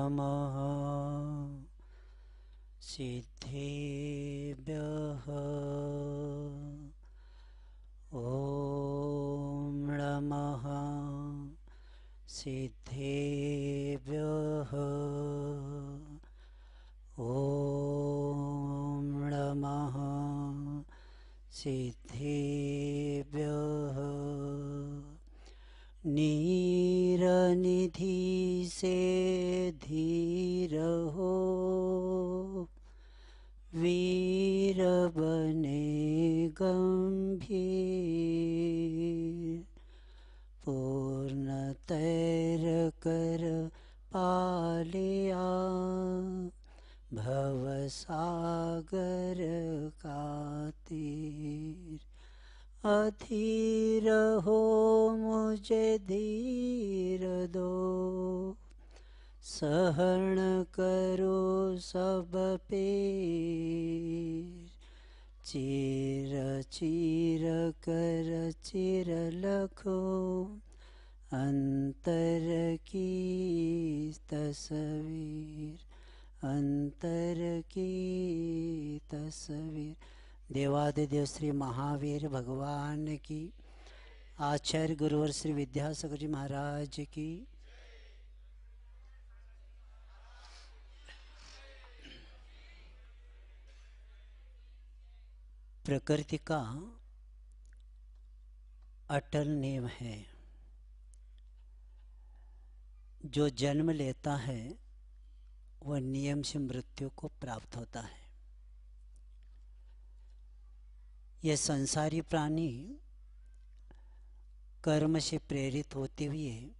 नमः सिद्धेभ्यः ॐ नमः सिद्धेभ्यः ॐ नमः सिद्धेभ्यः नीरनिधि से धीर हो वीर बने गंभीर पूर्ण तैर कर पालिया भवसागर का तीर अधीर हो मुझे धीर दो सहन करो सब पीर चीर चीर कर चिर लखो अंतर की तस्वीर अंतर की तस्वीर। देवादिदेव श्री महावीर भगवान की, आचार्य गुरुवर श्री विद्यासागर जी महाराज की। प्रकृति का अटल नियम है, जो जन्म लेता है वह नियम से मृत्यु को प्राप्त होता है। यह संसारी प्राणी कर्म से प्रेरित होते हुए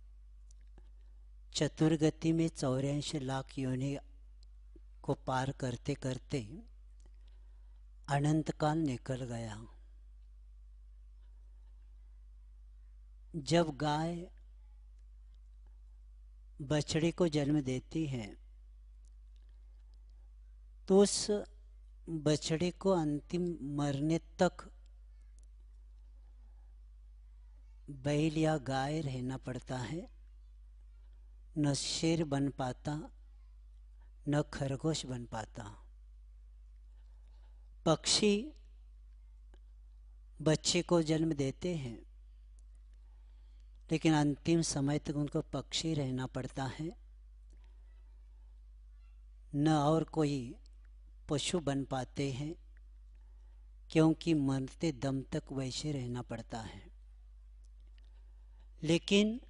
चतुर्गति में 84 लाख योनि को पार करते करते अनंत काल निकल गया। जब गाय बछड़े को जन्म देती है तो उस बछड़े को अंतिम मरने तक बैल या गाय रहना पड़ता है। न शेर बन पाता, न खरगोश बन पाता। पक्षी बच्चे को जन्म देते हैं लेकिन अंतिम समय तक उनको पक्षी रहना पड़ता है, न और कोई पशु बन पाते हैं, क्योंकि मरते दम तक वैसे रहना पड़ता है। लेकिन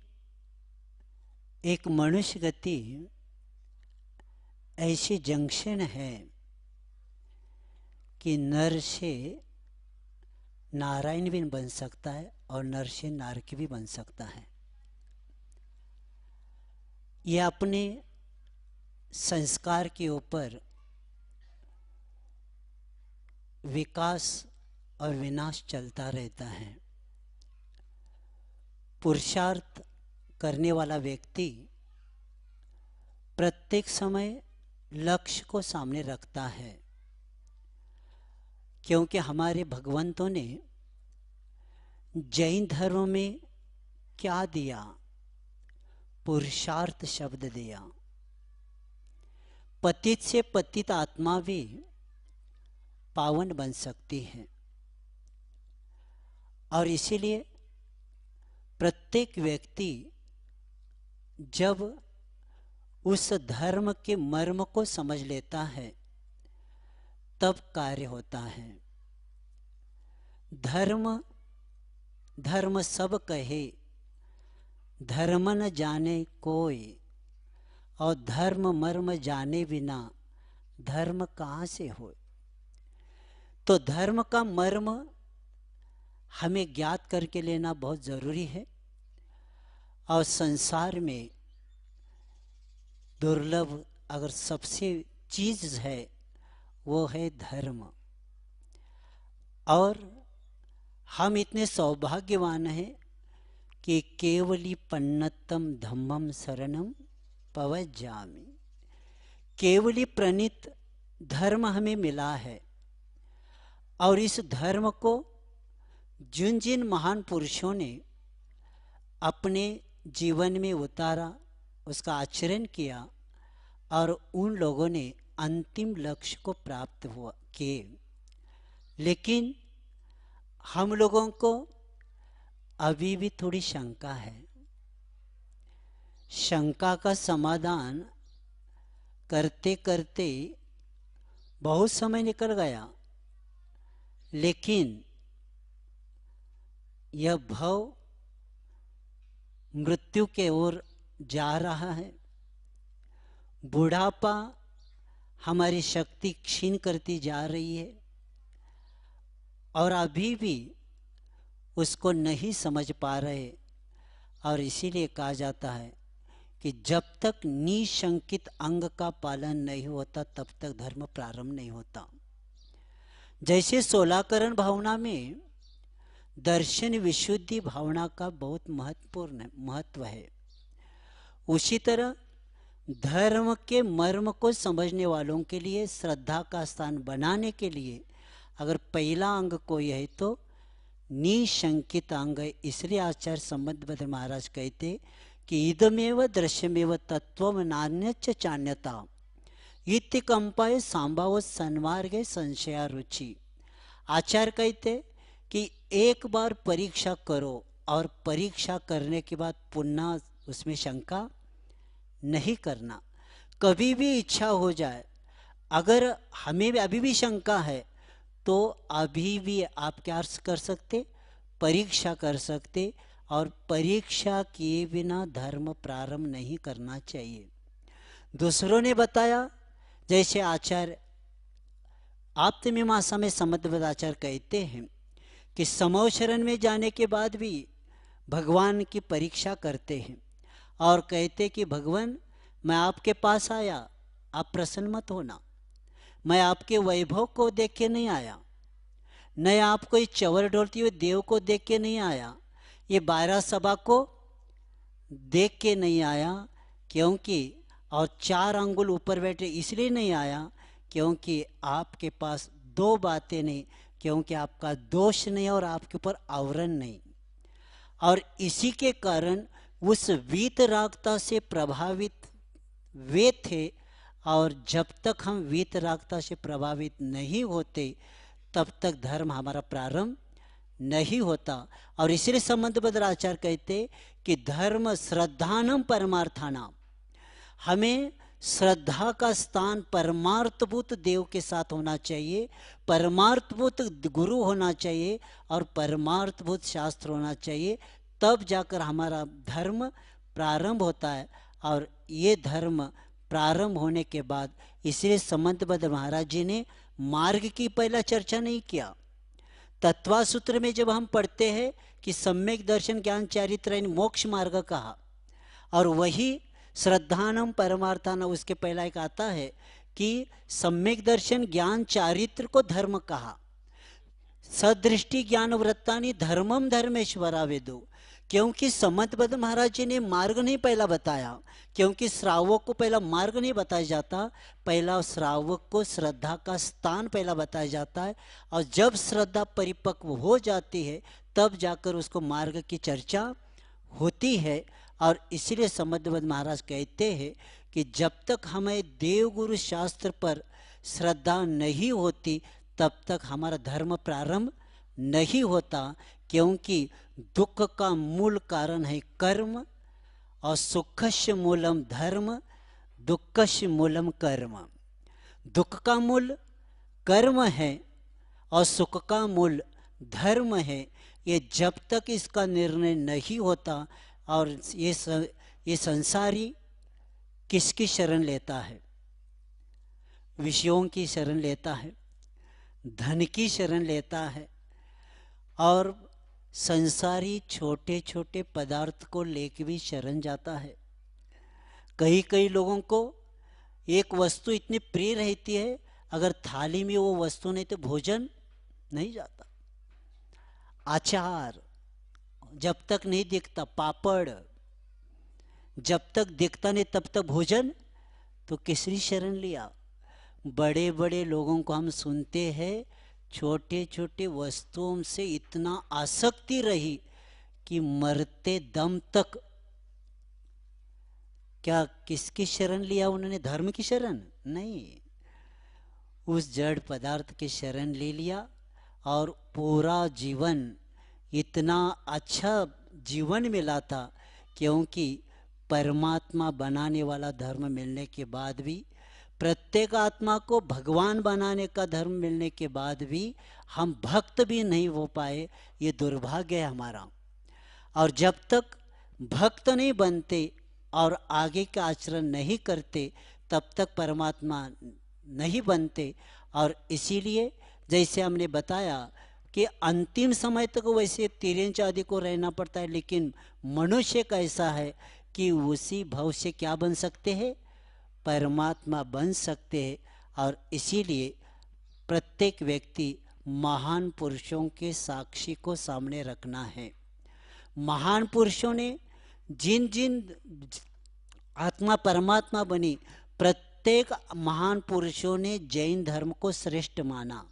एक मनुष्य गति ऐसी जंक्शन है कि नर से नारायण भी बन सकता है और नर से नारकी भी बन सकता है। यह अपने संस्कार के ऊपर विकास और विनाश चलता रहता है। पुरुषार्थ करने वाला व्यक्ति प्रत्येक समय लक्ष्य को सामने रखता है, क्योंकि हमारे भगवंतों ने जैन धर्म में क्या दिया? पुरुषार्थ शब्द दिया। पतित से पतित आत्मा भी पावन बन सकती है और इसीलिए प्रत्येक व्यक्ति जब उस धर्म के मर्म को समझ लेता है तब कार्य होता है। धर्म धर्म सब कहे, धर्म न जाने कोई, और धर्म मर्म जाने बिना धर्म कहाँ से हो। तो धर्म का मर्म हमें ज्ञात करके लेना बहुत जरूरी है। और संसार में दुर्लभ अगर सबसे चीज है वो है धर्म। और हम इतने सौभाग्यवान हैं कि केवली पन्नतम धम्मम शरणम पवज्जामि, केवली प्रणीत धर्म हमें मिला है। और इस धर्म को जिन जिन महान पुरुषों ने अपने जीवन में उतारा, उसका आचरण किया, और उन लोगों ने अंतिम लक्ष्य को प्राप्त हुआ किए। लेकिन हम लोगों को अभी भी थोड़ी शंका है। शंका का समाधान करते करते बहुत समय निकल गया, लेकिन यह भव मृत्यु के ओर जा रहा है। बुढ़ापा हमारी शक्ति क्षीण करती जा रही है और अभी भी उसको नहीं समझ पा रहे। और इसीलिए कहा जाता है कि जब तक निशंकित अंग का पालन नहीं होता तब तक धर्म प्रारंभ नहीं होता। जैसे 16 करण भावना में दर्शन विशुद्धि भावना का बहुत महत्वपूर्ण महत्व है, उसी तरह धर्म के मर्म को समझने वालों के लिए श्रद्धा का स्थान बनाने के लिए अगर पहला अंग कोई है तो निशंकित अंग है। इसलिए आचार्य संबंधभद्र महाराज कहते कि इदमेव दृश्यमेव तत्व नान्यच्च चान्यता इति कंपाय सांभाव सन्मार्गे संशया रुचि। आचार्य कहते कि एक बार परीक्षा करो और परीक्षा करने के बाद पुनः उसमें शंका नहीं करना। कभी भी इच्छा हो जाए, अगर हमें भी अभी भी शंका है तो अभी भी आप क्या कर सकते, परीक्षा कर सकते। और परीक्षा किए बिना धर्म प्रारंभ नहीं करना चाहिए। दूसरों ने बताया, जैसे आचार्य आप्तमीमांसा में संबंधबद्ध आचार्य कहते हैं कि समूह शरण में जाने के बाद भी भगवान की परीक्षा करते हैं और कहते कि भगवान मैं आपके पास आया, आप प्रसन्न मत होना। मैं आपके वैभव को देख के नहीं आया, न आप कोई चवर ढोलती हुए देव को देख के नहीं आया, ये 12 सभा को देख के नहीं आया, क्योंकि और 4 अंगुल ऊपर बैठे इसलिए नहीं आया क्योंकि आपके पास 2 बातें नहीं, क्योंकि आपका दोष नहीं और आपके ऊपर आवरण नहीं। और इसी के कारण उस वीतरागता से प्रभावित वे थे। और जब तक हम वीतरागता से प्रभावित नहीं होते तब तक धर्म हमारा प्रारंभ नहीं होता। और इसलिए संबंधबद्ध आचार्य कहते कि धर्म श्रद्धानम परमार्थानाम, हमें श्रद्धा का स्थान परमार्थभूत देव के साथ होना चाहिए, परमार्थभूत गुरु होना चाहिए और परमार्थभूत शास्त्र होना चाहिए, तब जाकर हमारा धर्म प्रारंभ होता है। और ये धर्म प्रारंभ होने के बाद, इसलिए संबंधबद्ध महाराज जी ने मार्ग की पहला चर्चा नहीं किया। तत्वा सूत्र में जब हम पढ़ते हैं कि सम्यक दर्शन ज्ञान चारित्र मोक्ष मार्ग कहा, और वही श्रद्धानम परमार्थानम उसके पहला एक आता है कि सम्यक दर्शन ज्ञान चारित्र को धर्म कहा। सदृष्टि ज्ञान वृत्तानि धर्मम धर्मेश्वरा वेदो, क्योंकि संबंधबद्ध महाराज जी ने मार्ग नहीं पहला बताया, क्योंकि श्रावक को पहला मार्ग नहीं बताया जाता, पहला श्रावक को श्रद्धा का स्थान पहला बताया जाता है। और जब श्रद्धा परिपक्व हो जाती है तब जाकर उसको मार्ग की चर्चा होती है। और इसलिए संबंधबद्ध महाराज कहते हैं कि जब तक हमें देवगुरु शास्त्र पर श्रद्धा नहीं होती तब तक हमारा धर्म प्रारंभ नहीं होता, क्योंकि दुख का मूल कारण है कर्म और सुखस्य मूलम धर्म दुखस्य मूलम कर्म। दुख का मूल कर्म है और सुख का मूल धर्म है। ये जब तक इसका निर्णय नहीं होता, और ये संसारी किसकी शरण लेता है, विषयों की शरण लेता है, धन की शरण लेता है, और संसारी छोटे छोटे पदार्थ को लेके भी शरण जाता है। कई लोगों को एक वस्तु इतनी प्रिय रहती है, अगर थाली में वो वस्तु नहीं तो भोजन नहीं जाता। अचार जब तक नहीं दिखता, पापड़ जब तक दिखता नहीं तब तक भोजन, तो किसरी शरण लिया। बड़े बड़े लोगों को हम सुनते हैं छोटे छोटे वस्तुओं से इतना आसक्ति रही कि मरते दम तक क्या किसकी शरण लिया उन्होंने? धर्म की शरण नहीं, उस जड़ पदार्थ की शरण ले लिया और पूरा जीवन इतना अच्छा जीवन मिला था, क्योंकि परमात्मा बनाने वाला धर्म मिलने के बाद भी, प्रत्येक आत्मा को भगवान बनाने का धर्म मिलने के बाद भी हम भक्त भी नहीं हो पाए। ये दुर्भाग्य है हमारा। और जब तक भक्त नहीं बनते और आगे का आचरण नहीं करते, तब तक परमात्मा नहीं बनते। और इसीलिए जैसे हमने बताया कि अंतिम समय तक वैसे तिरंज आदि को रहना पड़ता है, लेकिन मनुष्य का ऐसा है कि उसी भाव से क्या बन सकते हैं? परमात्मा बन सकते हैं। और इसीलिए प्रत्येक व्यक्ति महान पुरुषों के साक्षी को सामने रखना है। महान पुरुषों ने जिन जिन आत्मा परमात्मा बनी, प्रत्येक महान पुरुषों ने जैन धर्म को श्रेष्ठ माना।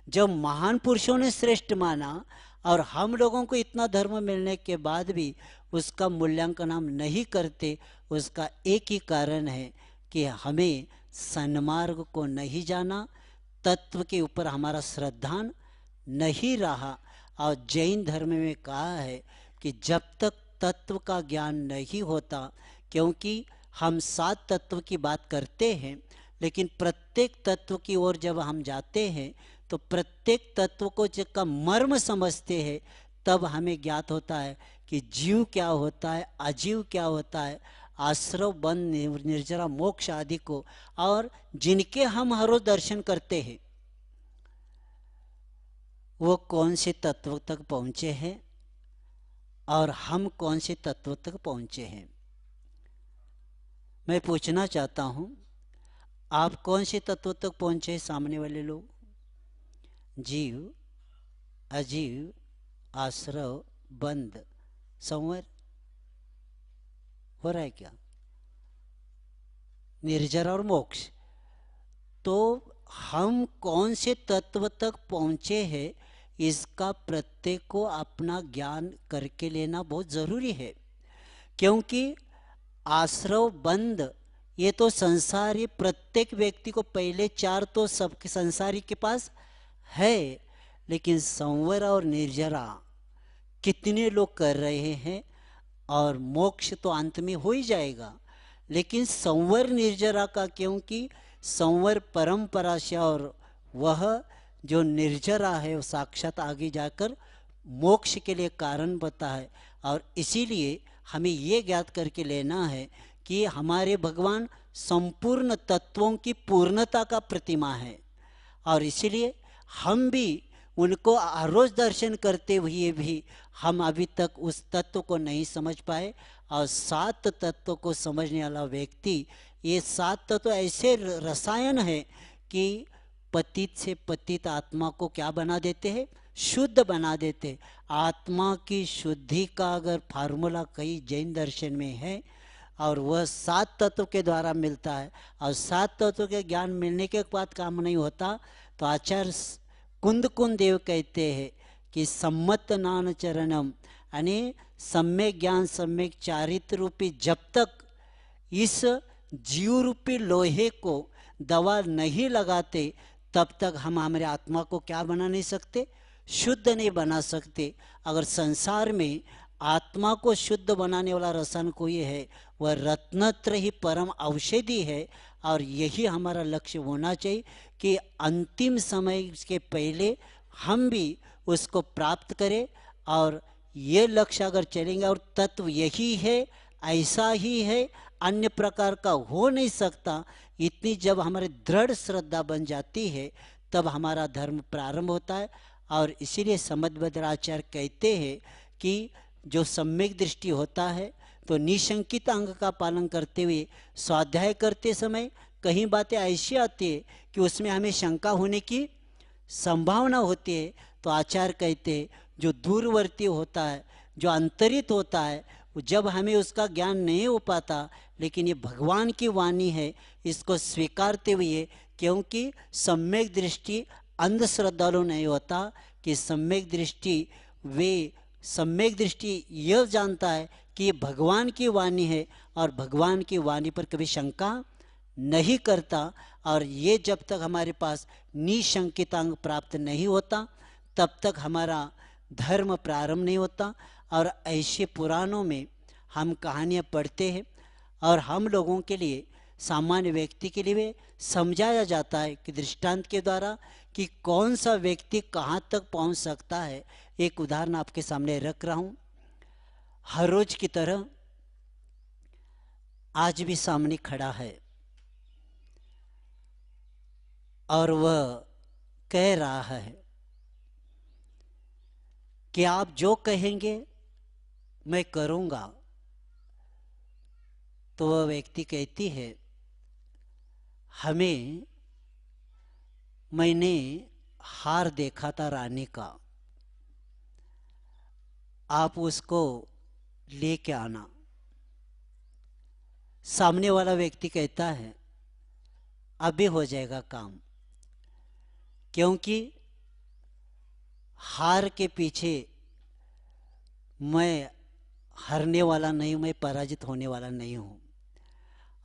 जब महान पुरुषों ने श्रेष्ठ माना और हम लोगों को इतना धर्म मिलने के बाद भी उसका मूल्यांकन हम नहीं करते, उसका एक ही कारण है कि हमें सन्मार्ग को नहीं जाना, तत्व के ऊपर हमारा श्रद्धा नहीं रहा। और जैन धर्म में कहा है कि जब तक तत्व का ज्ञान नहीं होता, क्योंकि हम 7 तत्व की बात करते हैं, लेकिन प्रत्येक तत्व की ओर जब हम जाते हैं तो प्रत्येक तत्व को जब का मर्म समझते हैं, तब हमें ज्ञात होता है कि जीव क्या होता है, अजीव क्या होता है, आश्रव बंध निर्जरा मोक्ष आदि को। और जिनके हम हर रोज दर्शन करते हैं वो कौन से तत्व तक पहुँचे हैं और हम कौन से तत्व तक पहुँचे हैं। मैं पूछना चाहता हूँ, आप कौन से तत्व तक पहुँचे? सामने वाले लोग जीव, अजीव, आश्रव, बंध, संवर हो रहा है क्या? निर्जरा और मोक्ष। तो हम कौन से तत्व तक पहुँचे हैं, इसका प्रत्येक को अपना ज्ञान करके लेना बहुत ज़रूरी है। क्योंकि आश्रव बंध ये तो संसारी, प्रत्येक व्यक्ति को पहले 4 तो सबके संसारी के पास है, लेकिन संवर और निर्जरा कितने लोग कर रहे हैं? और मोक्ष तो अंत में हो ही जाएगा, लेकिन संवर निर्जरा का, क्योंकि संवर परंपरा से और वह जो निर्जरा है वो साक्षात आगे जाकर मोक्ष के लिए कारण बनता है। और इसीलिए हमें ये ज्ञात करके लेना है कि हमारे भगवान संपूर्ण तत्वों की पूर्णता का प्रतिमा है। और इसीलिए हम भी उनको रोज दर्शन करते हुए भी हम अभी तक उस तत्व को नहीं समझ पाए। और 7 तत्व को समझने वाला व्यक्ति, ये 7 तत्व ऐसे रसायन है कि पतित से पतित आत्मा को क्या बना देते हैं? शुद्ध बना देते। आत्मा की शुद्धि का अगर फार्मूला कई जैन दर्शन में है और वह 7 तत्व के द्वारा मिलता है। और 7 तत्व के ज्ञान मिलने के बाद काम नहीं होता, तो आचार्य कुंद देव कहते हैं कि सम्मत नान चरणम, यानी सम्यक ज्ञान सम्यक चारित्र रूपी, जब तक इस जीव रूपी लोहे को दवा नहीं लगाते, तब तक हम हमारे आत्मा को क्या बना नहीं सकते? शुद्ध नहीं बना सकते। अगर संसार में आत्मा को शुद्ध बनाने वाला रसायन कोई है, वह रत्नत्र ही परम औषधि है। और यही हमारा लक्ष्य होना चाहिए कि अंतिम समय के पहले हम भी उसको प्राप्त करें। और ये लक्ष्य अगर चलेंगे, और तत्व यही है, ऐसा ही है, अन्य प्रकार का हो नहीं सकता, इतनी जब हमारी दृढ़ श्रद्धा बन जाती है, तब हमारा धर्म प्रारंभ होता है। और इसीलिए समद्भद्राचार्य कहते हैं कि जो सम्यक दृष्टि होता है, तो निशंकित अंग का पालन करते हुए स्वाध्याय करते समय कहीं बातें ऐसी आती है कि उसमें हमें शंका होने की संभावना होती है। तो आचार्य कहते हैं जो दूरवर्ती होता है, जो अंतरित होता है, जब हमें उसका ज्ञान नहीं हो पाता, लेकिन ये भगवान की वाणी है, इसको स्वीकारते हुए, क्योंकि सम्यक दृष्टि अंधश्रद्धालु नहीं होता, कि सम्यक दृष्टि वे सम्यक दृष्टि यह जानता है कि ये भगवान की वाणी है और भगवान की वाणी पर कभी शंका नहीं करता। और ये जब तक हमारे पास निशंकितांग प्राप्त नहीं होता तब तक हमारा धर्म प्रारंभ नहीं होता। और ऐसे पुराणों में हम कहानियाँ पढ़ते हैं और हम लोगों के लिए, सामान्य व्यक्ति के लिए समझाया जाता है कि दृष्टांत के द्वारा कि कौन सा व्यक्ति कहाँ तक पहुँच सकता है। एक उदाहरण आपके सामने रख रहा हूँ। हर रोज की तरह आज भी सामने खड़ा है और वह कह रहा है कि आप जो कहेंगे मैं करूँगा। तो वह व्यक्ति कहती है, मैंने हार देखा था रानी का, आप उसको लेके आना। सामने वाला व्यक्ति कहता है अभी हो जाएगा काम, क्योंकि हार के पीछे मैं हारने वाला नहीं, मैं पराजित होने वाला नहीं हूँ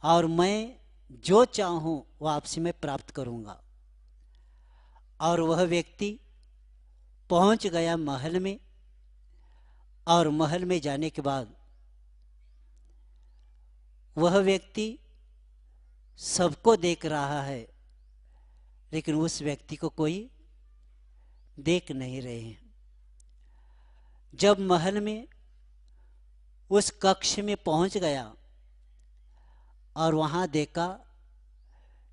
और मैं जो चाहूँ वह आपसे मैं प्राप्त करूँगा। और वह व्यक्ति पहुँच गया महल में और महल में जाने के बाद वह व्यक्ति सबको देख रहा है, लेकिन उस व्यक्ति को कोई देख नहीं रहे हैं। जब महल में उस कक्ष में पहुंच गया और वहां देखा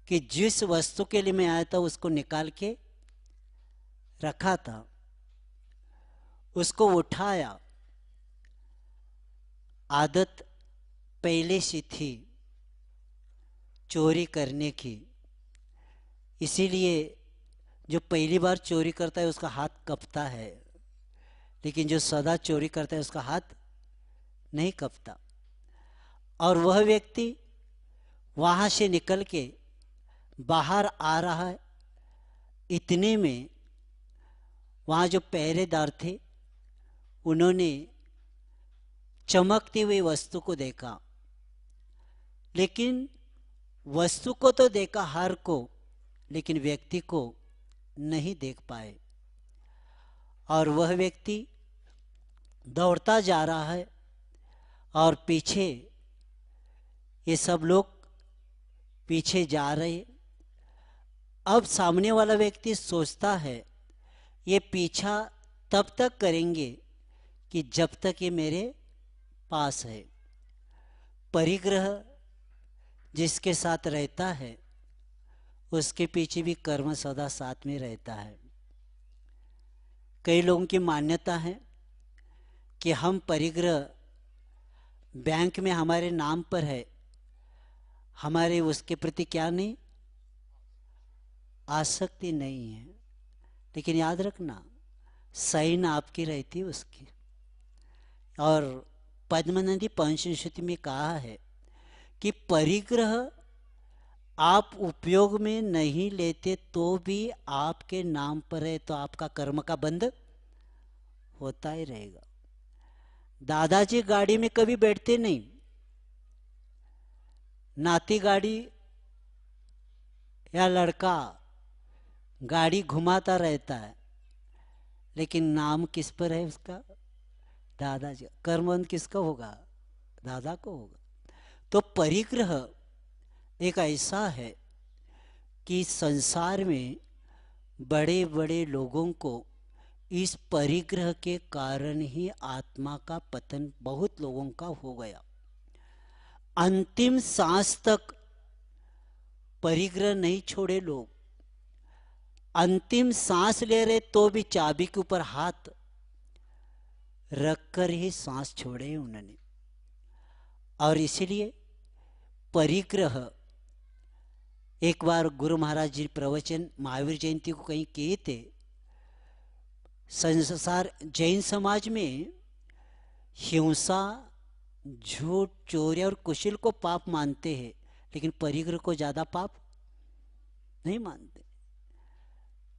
कि जिस वस्तु के लिए मैं आया था उसको निकाल के रखा था, उसको उठाया। आदत पहले से थी चोरी करने की, इसीलिए जो पहली बार चोरी करता है उसका हाथ कँपता है, लेकिन जो सदा चोरी करता है उसका हाथ नहीं कँपता। और वह व्यक्ति वहाँ से निकल के बाहर आ रहा है। इतने में वहाँ जो पहरेदार थे उन्होंने चमकती हुई वस्तु को देखा, लेकिन वस्तु को तो देखा, हार को, लेकिन व्यक्ति को नहीं देख पाए। और वह व्यक्ति दौड़ता जा रहा है और पीछे ये सब लोग पीछे जा रहे। अब सामने वाला व्यक्ति सोचता है ये पीछा तब तक करेंगे कि जब तक ये मेरे पास है। परिग्रह जिसके साथ रहता है उसके पीछे भी कर्म सदा साथ में रहता है। कई लोगों की मान्यता है कि हम परिग्रह बैंक में हमारे नाम पर है, हमारे उसके प्रति क्या नहीं, आसक्ति नहीं है। लेकिन याद रखना साइन आपकी रहती है उसकी। और पद्मनदी पंचशती में कहा है कि परिग्रह आप उपयोग में नहीं लेते तो भी आपके नाम पर है, तो आपका कर्म का बंध होता ही रहेगा। दादाजी गाड़ी में कभी बैठते नहीं, नाती गाड़ी या लड़का गाड़ी घुमाता रहता है, लेकिन नाम किस पर है उसका, दादाजी। कर्मबंध किसका होगा, दादा को होगा। तो परिग्रह एक ऐसा है कि संसार में बड़े बड़े लोगों को इस परिग्रह के कारण ही आत्मा का पतन बहुत लोगों का हो गया। अंतिम सांस तक परिग्रह नहीं छोड़े लोग, अंतिम सांस ले रहे तो भी चाबी के ऊपर हाथ रखकर ही सांस छोड़े उन्होंने। और इसीलिए परिग्रह, एक बार गुरु महाराज जी प्रवचन महावीर जयंती को कहीं किए थे। संसार जैन समाज में हिंसा, झूठ, चोरी और कुशिल को पाप मानते हैं, लेकिन परिग्रह को ज्यादा पाप नहीं मानते।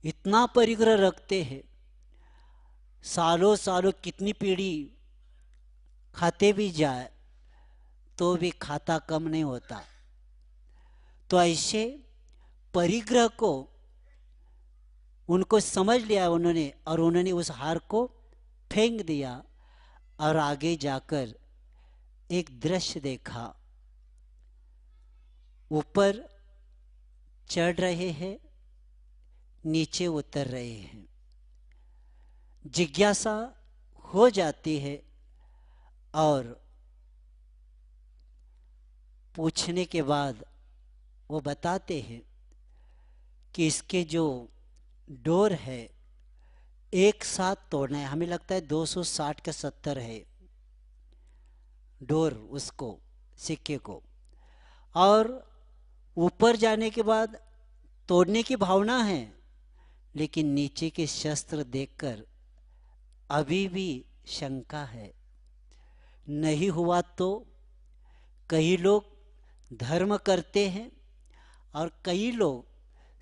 इतना परिग्रह रखते हैं, सालों सालों कितनी पीढ़ी खाते भी जाए तो भी खाता कम नहीं होता। तो ऐसे परिग्रह को उनको समझ लिया उन्होंने, और उन्होंने उस हार को फेंक दिया। और आगे जाकर एक दृश्य देखा, ऊपर चढ़ रहे हैं, नीचे उतर रहे हैं। जिज्ञासा हो जाती है और पूछने के बाद वो बताते हैं कि इसके जो डोर है एक साथ तोड़ना है। हमें लगता है 260 का 70 है डोर उसको, सिक्के को। और ऊपर जाने के बाद तोड़ने की भावना है, लेकिन नीचे के शस्त्र देखकर अभी भी शंका है। नहीं हुआ तो कई लोग धर्म करते हैं और कई लोग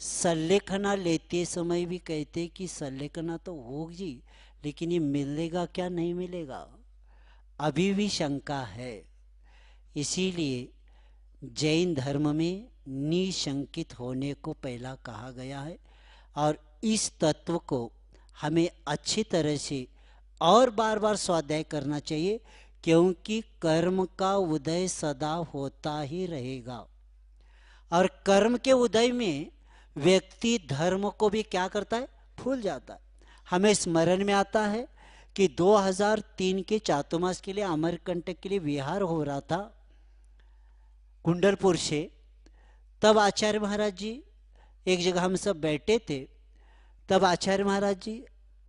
संलेखना लेते समय भी कहते कि संलेखना तो होगी, लेकिन ये मिलेगा क्या, नहीं मिलेगा, अभी भी शंका है। इसीलिए जैन धर्म में निशंकित होने को पहला कहा गया है। और इस तत्व को हमें अच्छी तरह से और बार बार स्वाध्याय करना चाहिए, क्योंकि कर्म का उदय सदा होता ही रहेगा। और कर्म के उदय में व्यक्ति धर्म को भी क्या करता है, भूल जाता है। हमें स्मरण में आता है कि 2003 के चातुर्मास के लिए अमरकंटक के लिए विहार हो रहा था कुंडलपुर से। तब आचार्य महाराज जी एक जगह हम सब बैठे थे, तब आचार्य महाराज जी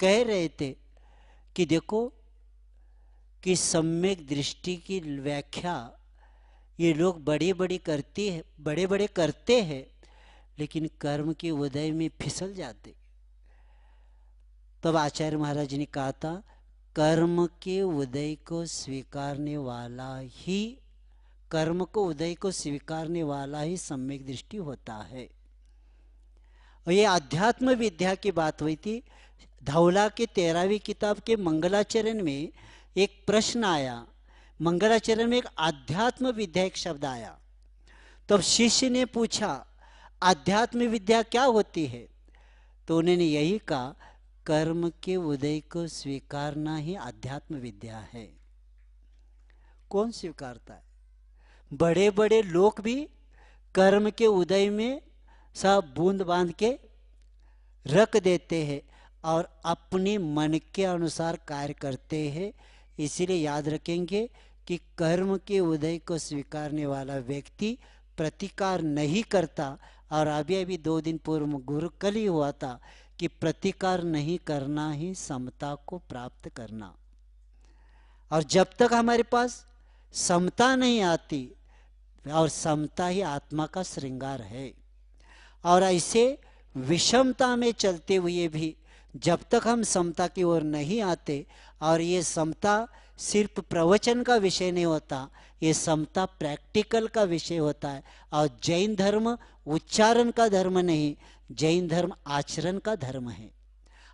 कह रहे थे कि देखो कि सम्यक दृष्टि की व्याख्या ये लोग बड़े बड़े करते हैं, लेकिन कर्म के उदय में फिसल जाते। तब आचार्य महाराज जी ने कहा था, कर्म के उदय को स्वीकारने वाला ही, कर्म को उदय को स्वीकारने वाला ही सम्यक दृष्टि होता है। और ये अध्यात्म विद्या की बात हुई थी। धौला के 13वीं किताब के मंगलाचरण में एक प्रश्न आया, मंगलाचरण में एक आध्यात्म विद्या एक शब्द आया। तब शिष्य ने पूछा आध्यात्म विद्या क्या होती है, तो उन्होंने यही कहा, कर्म के उदय को स्वीकारना ही आध्यात्म विद्या है। कौन स्वीकारता है? बड़े बड़े लोग भी कर्म के उदय में सब बूंद बांध के रख देते हैं और अपने मन के अनुसार कार्य करते हैं। इसीलिए याद रखेंगे कि कर्म के उदय को स्वीकारने वाला व्यक्ति प्रतिकार नहीं करता। और अभी 2 दिन पूर्व गुरु कल ही हुआ था कि प्रतिकार नहीं करना ही समता को प्राप्त करना। और जब तक हमारे पास समता नहीं आती, और समता ही आत्मा का श्रृंगार है, और ऐसे विषमता में चलते हुए भी जब तक हम समता की ओर नहीं आते, और ये समता सिर्फ प्रवचन का विषय नहीं होता, ये समता प्रैक्टिकल का विषय होता है। और जैन धर्म उच्चारण का धर्म नहीं, जैन धर्म आचरण का धर्म है।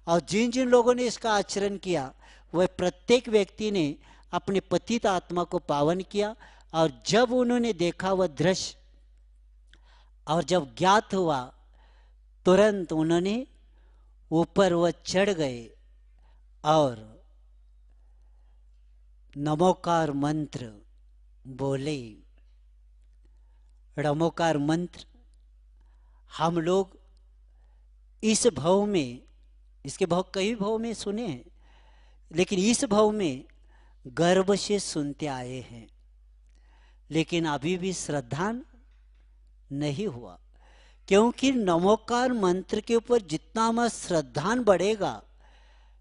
और जिन जिन लोगों ने इसका आचरण किया, वह प्रत्येक व्यक्ति ने अपने पतित आत्मा को पावन किया। और जब उन्होंने देखा वह दृश्य, और जब ज्ञात हुआ, तुरंत उन्होंने ऊपर वह चढ़ गए और नमोकार मंत्र बोले। नमोकार मंत्र हम लोग इस भव में, इसके भव कई भव में सुने हैं, लेकिन इस भव में गर्व से सुनते आए हैं, लेकिन अभी भी श्रद्धा नहीं हुआ। क्योंकि नमोकार मंत्र के ऊपर जितना हमारा श्रद्धान बढ़ेगा,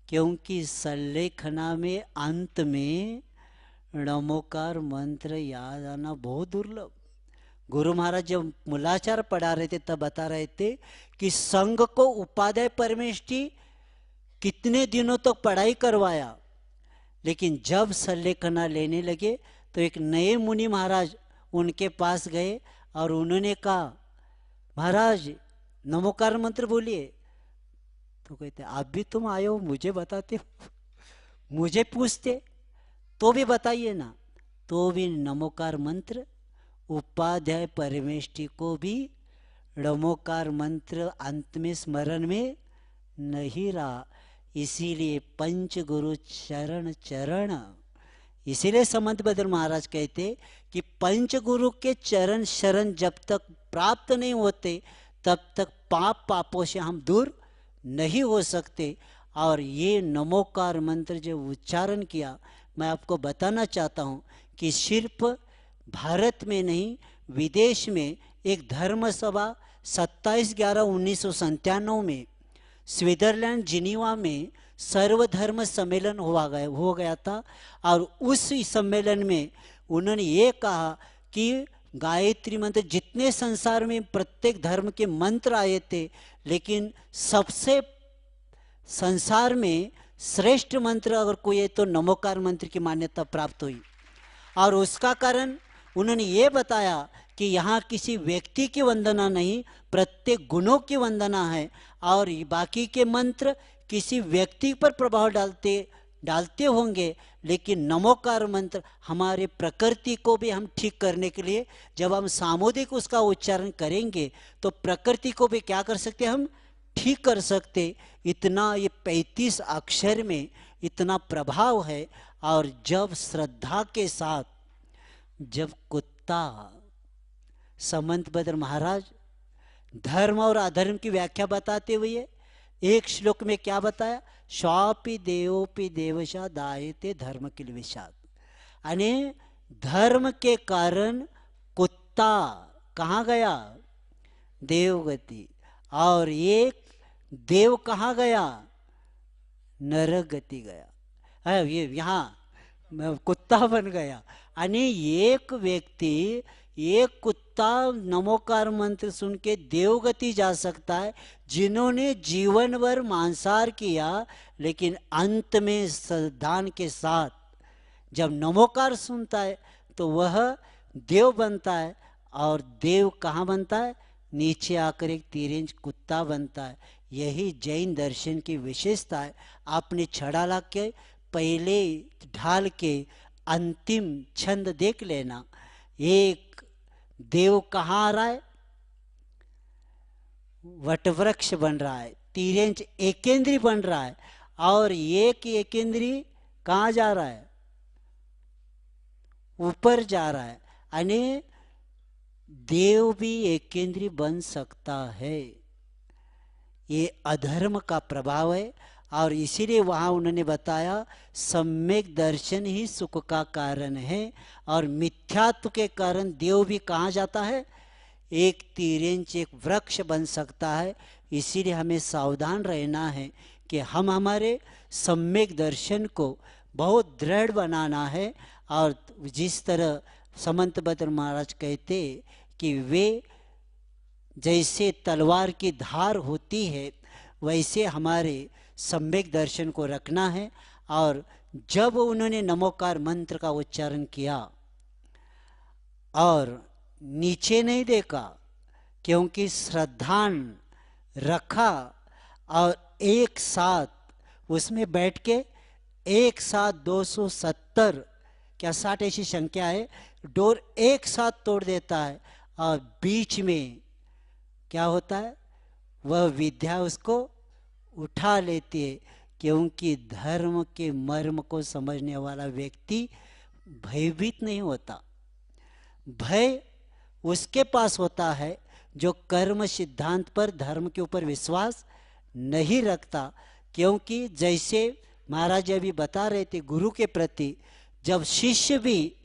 क्योंकि संलेखना में अंत में नमोकार मंत्र याद आना बहुत दुर्लभ। गुरु महाराज जब मूलाचार पढ़ा रहे थे तब बता रहे थे कि संघ को उपाध्याय परमेष्ठी कितने दिनों तक पढ़ाई करवाया, लेकिन जब संलेखना लेने लगे तो एक नए मुनि महाराज उनके पास गए और उन्होंने कहा, महाराज नमोकार मंत्र बोलिए। तो कहते, आप भी तुम आए हो, मुझे बताते हो, मुझे पूछते तो भी बताइए ना। तो भी नमोकार मंत्र, उपाध्याय परमेष्टि को भी नमोकार मंत्र अंत में स्मरण में नहीं रहा। इसीलिए पंच गुरु चरण चरण, इसीलिए समंत बद्र महाराज कहते कि पंच गुरु के चरण शरण जब तक प्राप्त नहीं होते तब तक पापों से हम दूर नहीं हो सकते। और ये नमोकार मंत्र जो उच्चारण किया, मैं आपको बताना चाहता हूँ कि सिर्फ भारत में नहीं, विदेश में एक धर्म सभा 27/11/1997 में स्विट्जरलैंड जिनीवा में सर्वधर्म सम्मेलन हो गया था। और उस सम्मेलन में उन्होंने ये कहा कि गायत्री मंत्र, जितने संसार में प्रत्येक धर्म के मंत्र आए थे, लेकिन सबसे संसार में श्रेष्ठ मंत्र अगर कोई है तो नमोकार मंत्र की मान्यता प्राप्त हुई। और उसका कारण उन्होंने ये बताया कि यहाँ किसी व्यक्ति की वंदना नहीं, प्रत्येक गुणों की वंदना है। और बाकी के मंत्र किसी व्यक्ति पर प्रभाव डालते होंगे, लेकिन नमोकार मंत्र हमारे प्रकृति को भी हम ठीक करने के लिए, जब हम सामुदायिक उसका उच्चारण करेंगे तो प्रकृति को भी क्या कर सकते, हम ठीक कर सकते। इतना ये 35 अक्षर में इतना प्रभाव है। और जब श्रद्धा के साथ, जब कुत्ता, समंत बद्र महाराज धर्म और अधर्म की व्याख्या बताते हुए एक श्लोक में क्या बताया, स्वापि देवोपि देवशा दायते धर्म किल विषाद। यानी धर्म के कारण कुत्ता कहाँ गया, देवगति, और एक देव कहाँ गया, नरक गति गया। ये यहाँ कुत्ता बन गया। यानी एक व्यक्ति, एक कुत्ता नमोकार मंत्र सुन के देवगति जा सकता है, जिन्होंने जीवन भर मांसाहार किया, लेकिन अंत में श्रद्धान के साथ जब नमोकार सुनता है तो वह देव बनता है। और देव कहाँ बनता है, नीचे आकर एक तिरंज कुत्ता बनता है। यही जैन दर्शन की विशेषता है। आपने छड़ाला के पहले ढाल के अंतिम छंद देख लेना, एक देव कहाँ आ रहा है, वटवृक्ष बन रहा है, तिरंज एकेंद्री बन रहा है, और एक एकेंद्री कहाँ जा रहा है, ऊपर जा रहा है। यानी देव भी एकेंद्री बन सकता है। ये अधर्म का प्रभाव है। और इसीलिए वहाँ उन्होंने बताया सम्यक दर्शन ही सुख का कारण है। और मिथ्यात्व के कारण देव भी कहाँ जाता है, एक तिरंज, एक वृक्ष बन सकता है। इसीलिए हमें सावधान रहना है कि हम हमारे सम्यक दर्शन को बहुत दृढ़ बनाना है। और जिस तरह समंत बद्र महाराज कहते कि वे जैसे तलवार की धार होती है, वैसे हमारे सम्यक दर्शन को रखना है। और जब उन्होंने नमोकार मंत्र का उच्चारण किया और नीचे नहीं देखा, क्योंकि श्रद्धान रखा और एक साथ उसमें बैठ के एक साथ 270 क्या 60 ऐसी संख्या है, डोर एक साथ तोड़ देता है। और बीच में क्या होता है, वह विद्या उसको उठा लेती है। क्योंकि धर्म के मर्म को समझने वाला व्यक्ति भयभीत नहीं होता। भय उसके पास होता है जो कर्म सिद्धांत पर, धर्म के ऊपर विश्वास नहीं रखता। क्योंकि जैसे महाराज अभी बता रहे थे गुरु के प्रति, जब शिष्य भी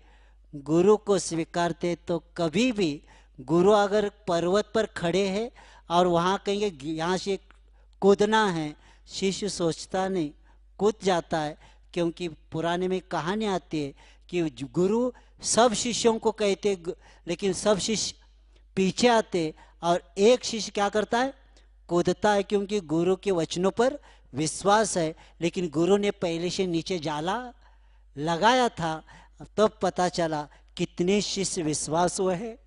गुरु को स्वीकारते तो कभी भी गुरु अगर पर्वत पर खड़े हैं और वहाँ कहेंगे यहाँ से कूदना है, शिष्य सोचता नहीं, कूद जाता है। क्योंकि पुराने में कहानी आती है कि गुरु सब शिष्यों को कहते, लेकिन सब शिष्य पीछे आते और एक शिष्य क्या करता है, कूदता है। क्योंकि गुरु के वचनों पर विश्वास है। लेकिन गुरु ने पहले से नीचे जाला लगाया था, तब पता चला कितने शिष्य विश्वास हुए हैं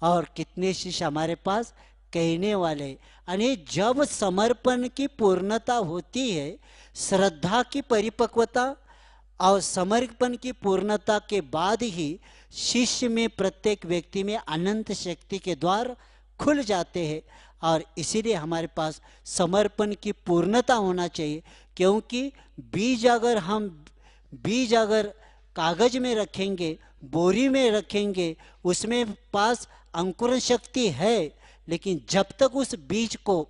और कितने शिष्य हमारे पास कहने वाले। यानी जब समर्पण की पूर्णता होती है, श्रद्धा की परिपक्वता और समर्पण की पूर्णता के बाद ही शिष्य में, प्रत्येक व्यक्ति में अनंत शक्ति के द्वार खुल जाते हैं। और इसीलिए हमारे पास समर्पण की पूर्णता होना चाहिए, क्योंकि बीज अगर कागज में रखेंगे, बोरी में रखेंगे, उसमें पास अंकुरण शक्ति है, लेकिन जब तक उस बीज को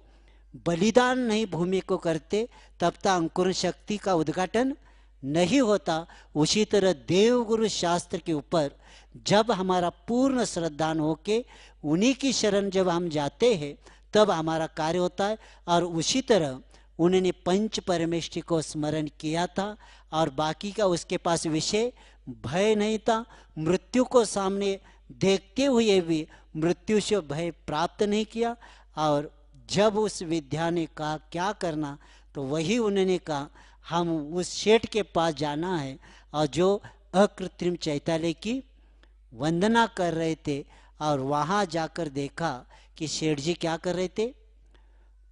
बलिदान नहीं भूमि को करते तब तक अंकुरण शक्ति का उद्घाटन नहीं होता। उसी तरह देवगुरु शास्त्र के ऊपर जब हमारा पूर्ण श्रद्धान होके उन्हीं की शरण जब हम जाते हैं तब हमारा कार्य होता है। और उसी तरह उन्होंने पंच परमेष्टि को स्मरण किया था और बाकी का उसके पास विषय भय नहीं था। मृत्यु को सामने देखते हुए भी मृत्यु से भय प्राप्त नहीं किया। और जब उस विद्या ने कहा क्या करना, तो वही उन्होंने कहा हम उस शेठ के पास जाना है। और जो अकृत्रिम चैतालय की वंदना कर रहे थे, और वहाँ जाकर देखा कि शेठ जी क्या कर रहे थे,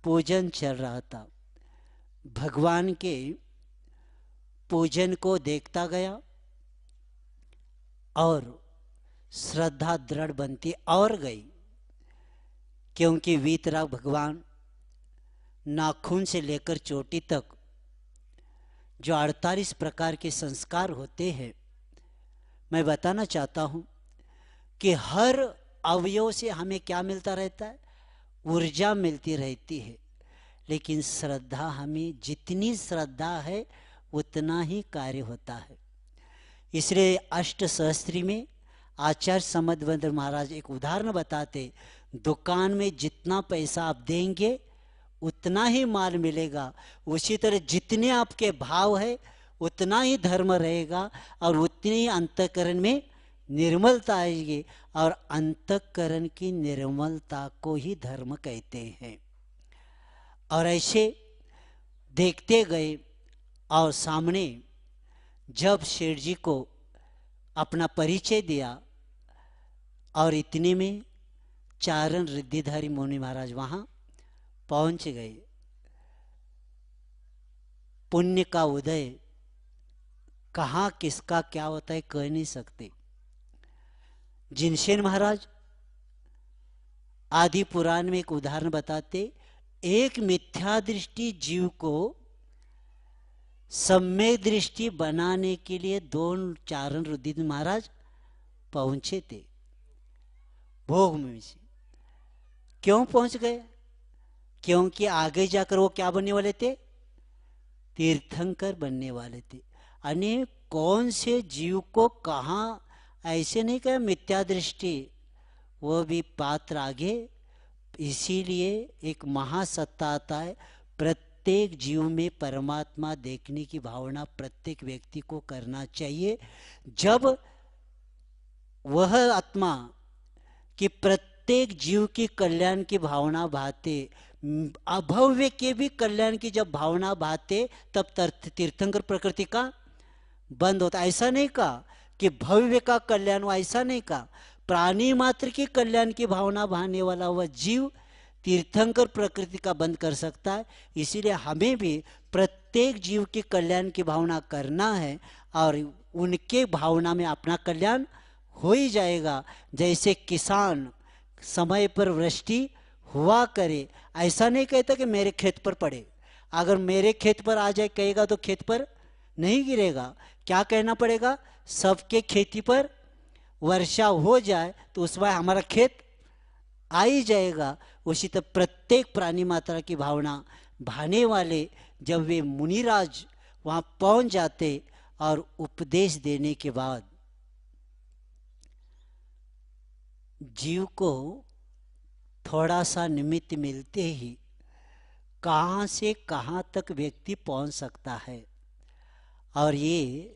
पूजन चल रहा था। भगवान के पूजन को देखता गया और श्रद्धा दृढ़ बनती और गई, क्योंकि वीतराग भगवान नाखून से लेकर चोटी तक जो 48 प्रकार के संस्कार होते हैं, मैं बताना चाहता हूँ कि हर अवयव से हमें क्या मिलता रहता है, ऊर्जा मिलती रहती है। लेकिन श्रद्धा, हमें जितनी श्रद्धा है उतना ही कार्य होता है। इसलिए अष्ट सहस्त्री में आचार्य समदवंत महाराज एक उदाहरण बताते, दुकान में जितना पैसा आप देंगे उतना ही माल मिलेगा। उसी तरह जितने आपके भाव है उतना ही धर्म रहेगा और उतनी ही अंतःकरण में निर्मलता आएगी। और अंतःकरण की निर्मलता को ही धर्म कहते हैं। और ऐसे देखते गए और सामने जब शेठ जी को अपना परिचय दिया और इतने में चारण रिद्धिधारी मुनि महाराज वहाँ पहुँच गए। पुण्य का उदय कहाँ किसका क्या होता है कह नहीं सकते। जिनसेन महाराज आदि पुराण में एक उदाहरण बताते, एक मिथ्या दृष्टि जीव को सम्यक दृष्टि बनाने के लिए दोनों चारण रुद्र महाराज पहुंचे थे भोग में से। क्यों पहुंच गए? क्योंकि आगे जाकर वो क्या बनने वाले थे, तीर्थंकर बनने वाले थे। अने कौन से जीव को कहाँ, ऐसे नहीं कहा मिथ्या दृष्टि, वो भी पात्र आगे। इसीलिए एक महासत्ता आता है, प्रत्येक जीव में परमात्मा देखने की भावना प्रत्येक व्यक्ति को करना चाहिए। जब वह आत्मा कि प्रत्येक जीव की कल्याण की भावना भाते, अभव्य के भी कल्याण की जब भावना भाते, तब तीर्थंकर प्रकृति का बंद होता। ऐसा नहीं कहा कि भव्य का कल्याण हो, ऐसा नहीं कहा। प्राणी मात्र की कल्याण की भावना भाने वाला वह जीव तीर्थंकर प्रकृति का बंद कर सकता है। इसीलिए हमें भी प्रत्येक जीव की कल्याण की भावना करना है और उनके भावना में अपना कल्याण हो ही जाएगा। जैसे किसान समय पर वृष्टि हुआ करे, ऐसा नहीं कहता कि मेरे खेत पर पड़े। अगर मेरे खेत पर आ जाए कहेगा तो खेत पर नहीं गिरेगा। क्या कहना पड़ेगा, सबके खेती पर वर्षा हो जाए तो उस बार हमारा खेत आ ही जाएगा। उसी तरह प्रत्येक प्राणी मात्रा की भावना भाने वाले जब वे मुनिराज वहाँ पहुँच जाते और उपदेश देने के बाद जीव को थोड़ा सा निमित्त मिलते ही कहाँ से कहाँ तक व्यक्ति पहुँच सकता है। और ये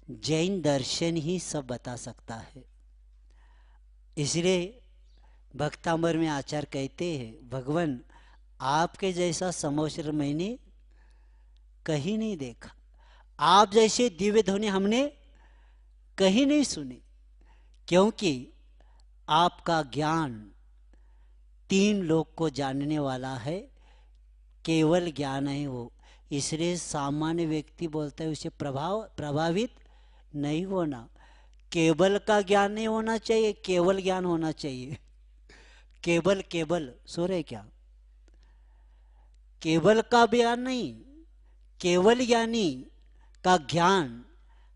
जैन दर्शन ही सब बता सकता है। इसलिए भक्तामर में आचार्य कहते हैं, भगवान आपके जैसा समोश्वर मैंने कहीं नहीं देखा, आप जैसे दिव्य ध्वनि हमने कहीं नहीं सुनी। क्योंकि आपका ज्ञान 3 लोक को जानने वाला है। केवल ज्ञान है वो, इसलिए सामान्य व्यक्ति बोलता है उसे प्रभावित नहीं होना। केवल का ज्ञान नहीं होना चाहिए, केवल ज्ञान होना चाहिए। केवल केवल सो रहे क्या? केवल का ज्ञान नहीं, केवल ज्ञानी का ज्ञान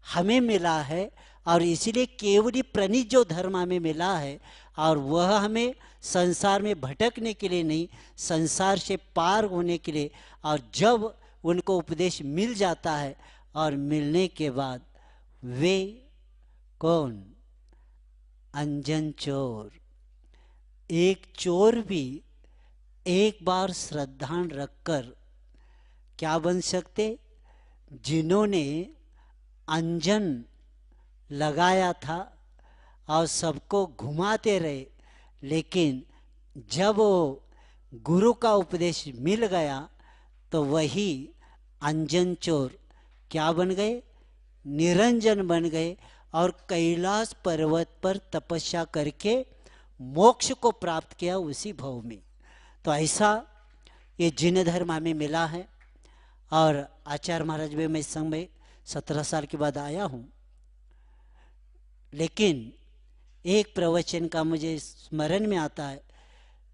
हमें मिला है, और इसीलिए केवली प्रणीत जो धर्म हमें मिला है, और वह हमें संसार में भटकने के लिए नहीं, संसार से पार होने के लिए। और जब उनको उपदेश मिल जाता है, और मिलने के बाद वे कौन? अंजन चोर। एक चोर भी एक बार श्रद्धा रखकर क्या बन सकते? जिन्होंने अंजन लगाया था और सबको घुमाते रहे, लेकिन जब वो गुरु का उपदेश मिल गया तो वही अंजन चोर क्या बन गए? निरंजन बन गए, और कैलाश पर्वत पर तपस्या करके मोक्ष को प्राप्त किया उसी भव में। तो ऐसा ये जिन धर्म हमें मिला है। और आचार्य महाराज भी मैं संग में 17 साल के बाद आया हूँ, लेकिन एक प्रवचन का मुझे स्मरण में आता है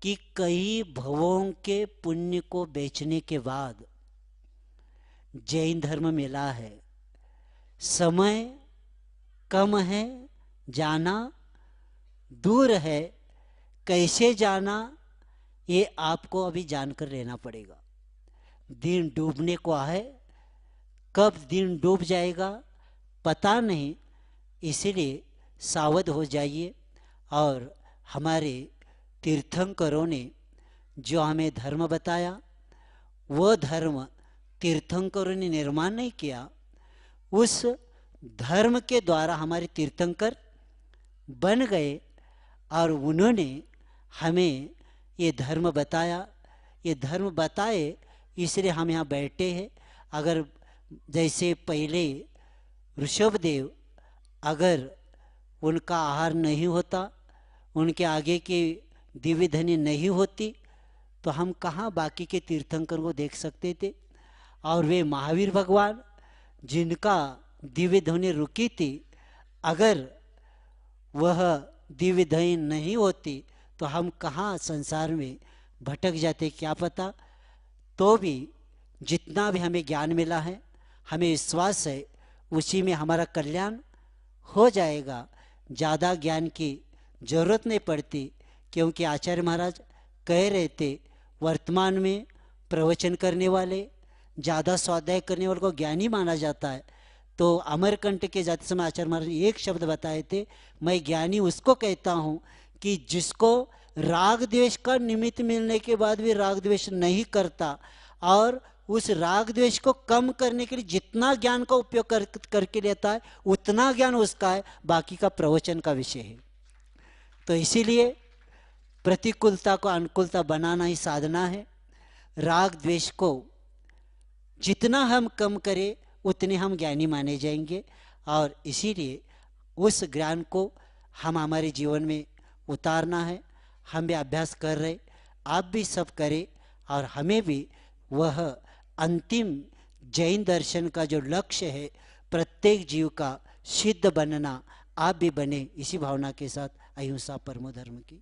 कि कई भवों के पुण्य को बेचने के बाद जैन धर्म मिला है। समय कम है, जाना दूर है, कैसे जाना ये आपको अभी जानकर रहना पड़ेगा। दिन डूबने को है, कब दिन डूब जाएगा पता नहीं, इसीलिए सावध हो जाइए। और हमारे तीर्थंकरों ने जो हमें धर्म बताया, वो धर्म तीर्थंकरों ने निर्माण नहीं किया, उस धर्म के द्वारा हमारे तीर्थंकर बन गए, और उन्होंने हमें ये धर्म बताया। ये धर्म बताए इसलिए हम यहाँ बैठे हैं। अगर जैसे पहले ऋषभदेव, अगर उनका आहार नहीं होता, उनके आगे की दिव्य धनी नहीं होती, तो हम कहाँ बाकी के तीर्थंकर को देख सकते थे। और वे महावीर भगवान जिनका दिव्य ध्वनि रुकी थी, अगर वह दिव्य ध्वनि नहीं होती तो हम कहाँ संसार में भटक जाते क्या पता। तो भी जितना भी हमें ज्ञान मिला है, हमें विश्वास है उसी में हमारा कल्याण हो जाएगा। ज़्यादा ज्ञान की जरूरत नहीं पड़ती, क्योंकि आचार्य महाराज कह रहे थे वर्तमान में प्रवचन करने वाले, ज़्यादा स्वाध्याय करने वाले को ज्ञानी माना जाता है। तो अमरकंटक के जाते समय आचार्य महाराज ने एक शब्द बताए थे, मैं ज्ञानी उसको कहता हूँ कि जिसको राग द्वेष का निमित्त मिलने के बाद भी राग द्वेष नहीं करता, और उस राग द्वेष को कम करने के लिए जितना ज्ञान का उपयोग करके लेता है उतना ज्ञान उसका है, बाकी का प्रवचन का विषय है। तो इसीलिए प्रतिकूलता को अनुकूलता बनाना ही साधना है। राग द्वेष को जितना हम कम करें उतने हम ज्ञानी माने जाएंगे, और इसीलिए उस ज्ञान को हम हमारे जीवन में उतारना है। हम भी अभ्यास कर रहे, आप भी सब करें, और हमें भी वह अंतिम जैन दर्शन का जो लक्ष्य है प्रत्येक जीव का सिद्ध बनना, आप भी बने। इसी भावना के साथ अहिंसा परमो धर्म की